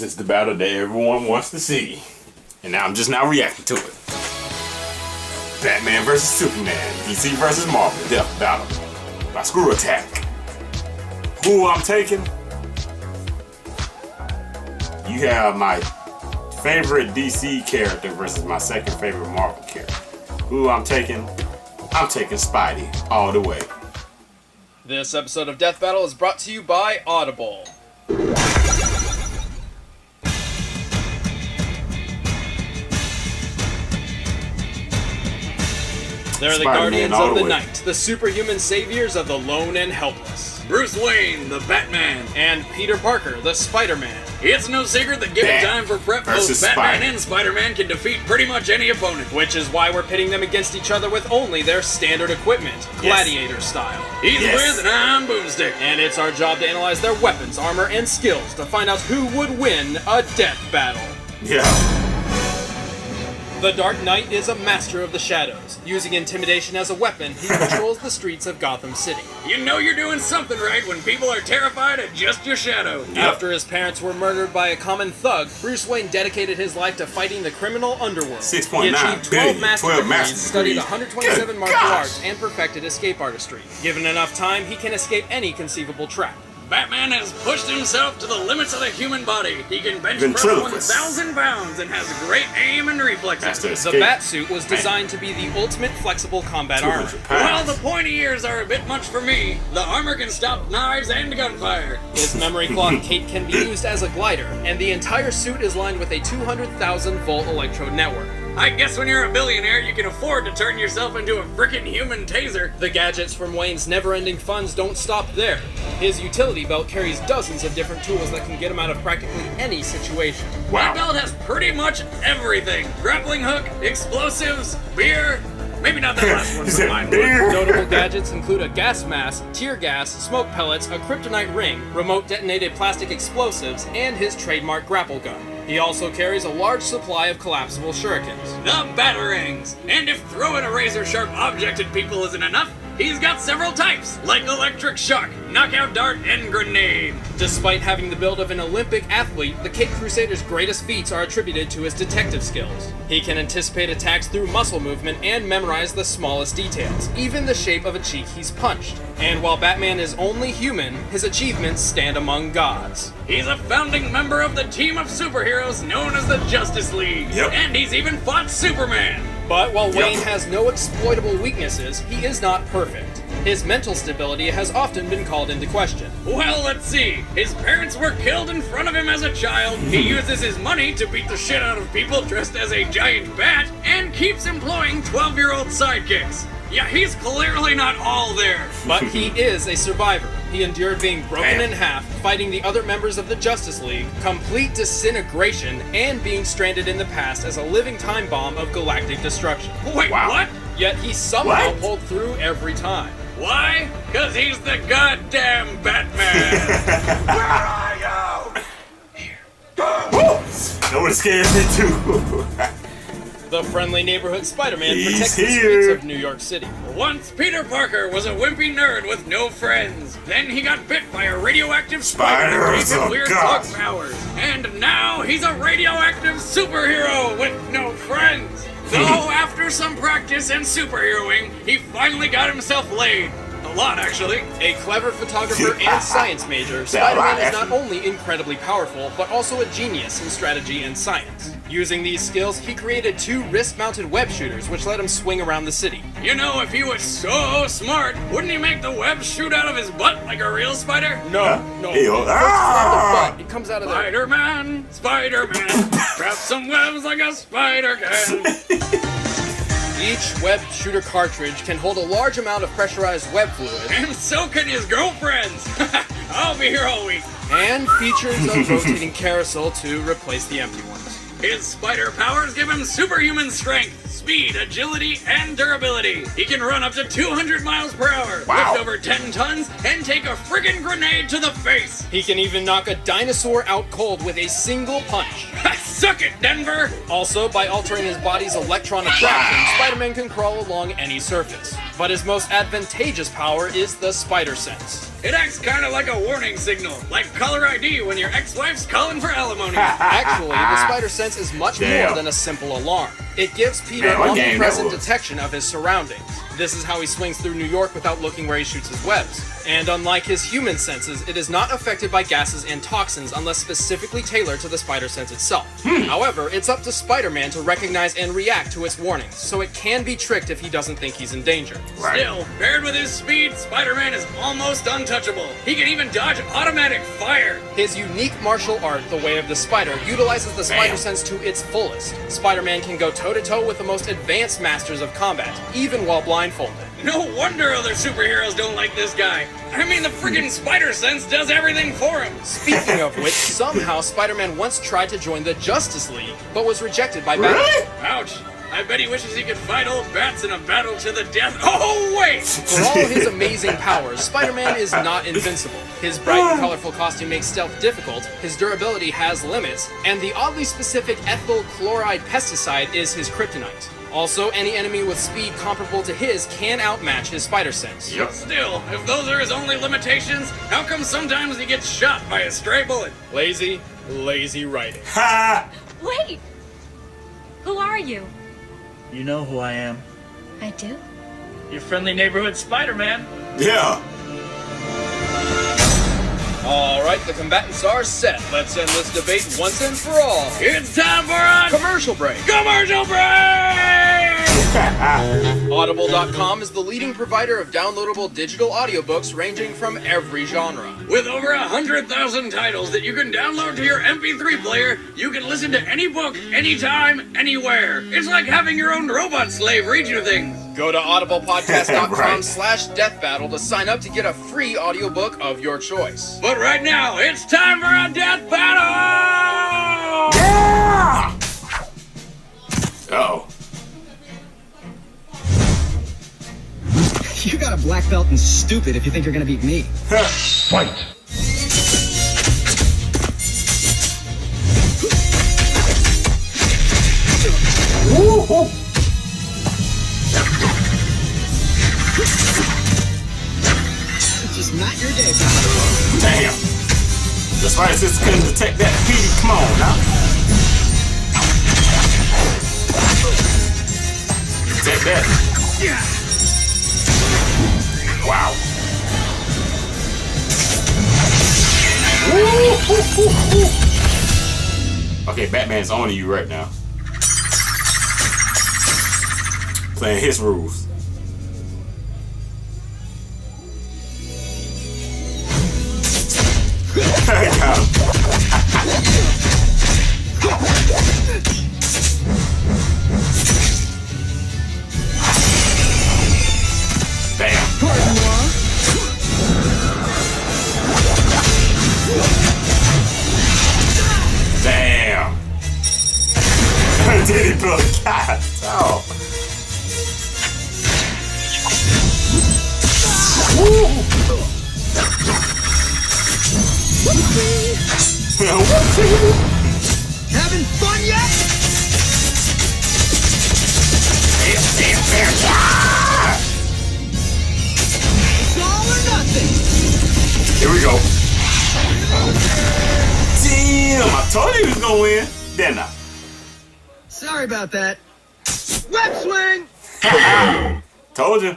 is the battle that everyone wants to see. And now I'm just now reacting to it. Batman vs. Superman, DC vs. Marvel, Death Battle by Screw Attack. Who I'm taking? You have my favorite DC character versus my second favorite Marvel character. Who I'm taking? I'm taking Spidey all the way. This episode of Death Battle is brought to you by Audible. They're the guardians of the night, the superhuman saviors of the lone and helpless. Bruce Wayne, the Batman. And Peter Parker, the Spider-Man. It's no secret that given time for prep, both Batman and Spider-Man can defeat pretty much any opponent. Which is why we're pitting them against each other with only their standard equipment, gladiator style. He's Wiz and I'm Boomstick. And it's our job to analyze their weapons, armor, and skills to find out who would win a death battle. Yeah. The Dark Knight is a master of the shadows. Using intimidation as a weapon, he patrols the streets of Gotham City. You know you're doing something right when people are terrified at just your shadow. After his parents were murdered by a common thug, Bruce Wayne dedicated his life to fighting the criminal underworld. 6.9 He achieved 12 master degrees, studied degrees. 127 martial arts, and perfected escape artistry. Given enough time, he can escape any conceivable trap. Batman has pushed himself to the limits of the human body. He can bench press 1,000 pounds and has great aim and reflexes. The Batsuit was designed to be the ultimate flexible combat armor. While the pointy ears are a bit much for me, the armor can stop knives and gunfire. His memory clock cape can be used as a glider, and the entire suit is lined with a 200,000 volt electrode network. I guess when you're a billionaire, you can afford to turn yourself into a frickin' human taser. The gadgets from Wayne's never-ending funds don't stop there. His utility belt carries dozens of different tools that can get him out of practically any situation. My belt has pretty much everything. Grappling hook, explosives, beer. Maybe not that last one for mine. Notable gadgets include a gas mask, tear gas, smoke pellets, a kryptonite ring, remote detonated plastic explosives, and his trademark grapple gun. He also carries a large supply of collapsible shurikens. The batarangs! And if throwing a razor-sharp object at people isn't enough, he's got several types, like electric shock, knockout dart, and grenade. Despite having the build of an Olympic athlete, the Cape Crusader's greatest feats are attributed to his detective skills. He can anticipate attacks through muscle movement and memorize the smallest details, even the shape of a cheek he's punched. And while Batman is only human, his achievements stand among gods. He's a founding member of the team of superheroes known as the Justice League. And he's even fought Superman. But while Wayne has no exploitable weaknesses, he is not perfect. His mental stability has often been called into question. Well, let's see. His parents were killed in front of him as a child. He uses his money to beat the shit out of people dressed as a giant bat, and keeps employing 12-year-old sidekicks. Yeah, he's clearly not all there. But he is a survivor. He endured being broken in half, fighting the other members of the Justice League, complete disintegration, and being stranded in the past as a living time bomb of galactic destruction. Wait, what? Yet he somehow pulled through every time. Why? 'Cause he's the goddamn Batman. Where are you? Here. That would scare me too. The friendly neighborhood Spider-Man protects the streets of New York City. Once Peter Parker was a wimpy nerd with no friends. Then he got bit by a radioactive spider and gave him weird bug powers. And now he's a radioactive superhero with no friends. So after some practice and superheroing, he finally got himself laid. A lot, actually. A clever photographer and science major, Spider-Man is not only incredibly powerful, but also a genius in strategy and science. Using these skills, he created 2 wrist-mounted web shooters, which let him swing around the city. You know, if he was so smart, wouldn't he make the web shoot out of his butt like a real spider? No. It's not the butt. It comes out of the... Spider-Man, trap some webs like a spider can. Each web shooter cartridge can hold a large amount of pressurized web fluid. And so can his girlfriends. I'll be here all week. And features a rotating carousel to replace the empty ones. His spider powers give him superhuman strength, speed, agility, and durability. He can run up to 200 miles per hour, Wow. lift over 10 tons, and take a friggin' grenade to the face. He can even knock a dinosaur out cold with a single punch. Suck it, Denver! Also, by altering his body's electron attraction, Spider-Man can crawl along any surface. But his most advantageous power is the spider sense. It acts kind of like a warning signal, like caller ID when your ex-wife's calling for alimony. Actually, the spider sense is much Damn. more than a simple alarm. It gives Peter Man, what game that omnipresent was? detection of his surroundings. This is how he swings through New York without looking where he shoots his webs. And unlike his human senses, it is not affected by gases and toxins unless specifically tailored to the spider sense itself. However, it's up to Spider-Man to recognize and react to its warnings, so it can be tricked if he doesn't think he's in danger. Right. Still, paired with his speed, Spider-Man is almost untouchable. He can even dodge automatic fire. His unique martial art, the Way of the Spider, utilizes the spider Bam. sense to its fullest. Spider-Man can go toe-to-toe with the most advanced masters of combat, even while blindfolded. No wonder other superheroes don't like this guy. I mean, the friggin' spider sense does everything for him. Speaking of which, somehow Spider-Man once tried to join the Justice League, but was rejected by Batman. Really? Ouch. I bet he wishes he could fight old bats in a battle to the death. Oh, wait! For all his amazing powers, Spider-Man is not invincible. His bright and colorful costume makes stealth difficult, his durability has limits, and the oddly specific ethyl chloride pesticide is his kryptonite. Also, any enemy with speed comparable to his can outmatch his spider sense. Yep. Still, if those are his only limitations, how come sometimes he gets shot by a stray bullet? Lazy writing. Ha! Wait! Who are you? You know who I am. I do? Your friendly neighborhood Spider-Man. Yeah. Alright, the combatants are set. Let's end this debate once and for all. It's time for a Commercial break. commercial break! Audible.com is the leading provider of downloadable digital audiobooks ranging from every genre. With over 100,000 titles that you can download to your MP3 player, you can listen to any book, anytime, anywhere. It's like having your own robot slave read you things. Go to audiblepodcast.com Right. /deathbattle to sign up to get a free audiobook of your choice. But right now, it's time for a death battle! Yeah! Uh-oh. You got a black belt and stupid if you think you're gonna beat me. Fight. Woo-hoo. It's just not your day, pal. Damn. The spider sense couldn't detect that. Petey, come on now. Detect that. Wow. Okay, Batman's on you right now. Playing his rules. I got him. Bam. Damn. Did he blow the cat? Oh. Having fun yet? It's all or nothing. Here we go. Damn, I told you he was gonna win, didn't I? Sorry about that. Web swing! Told you.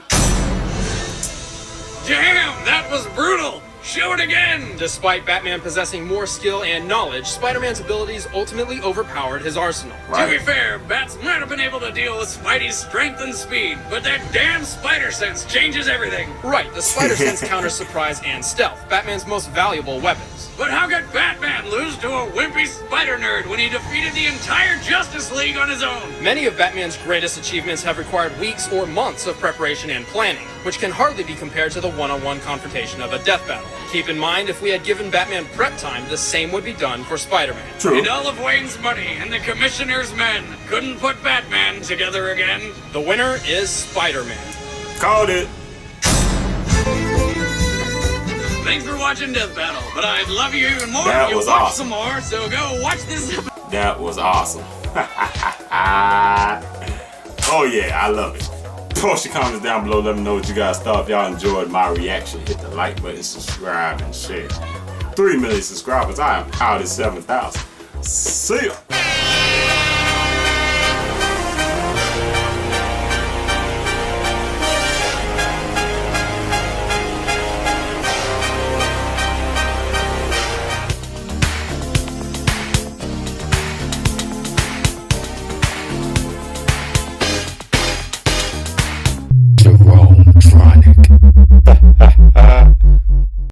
Damn, that was brutal! Show it again! Despite Batman possessing more skill and knowledge, Spider-Man's abilities ultimately overpowered his arsenal. To be fair, Bats might have been able to deal with Spidey's strength and speed, but that damn spider sense changes everything. Right, the spider sense counters surprise and stealth, Batman's most valuable weapons. But how could Batman lose to a wimpy spider nerd when he defeated the entire Justice League on his own? Many of Batman's greatest achievements have required weeks or months of preparation and planning, which can hardly be compared to the one-on-one confrontation of a death battle. Keep in mind, if we had given Batman prep time, the same would be done for Spider-Man. True. And all of Wayne's money and the Commissioner's men couldn't put Batman together again. The winner is Spider-Man. Called it. Thanks for watching Death Battle, but I'd love you even more That if you was watch awesome. some more, so go watch this episode. That was awesome. Oh yeah, I love it. Post your comments down below. Let me know what you guys thought. If y'all enjoyed my reaction, hit the like button, subscribe, and share. 3 million subscribers. I am out at 7,000. See ya.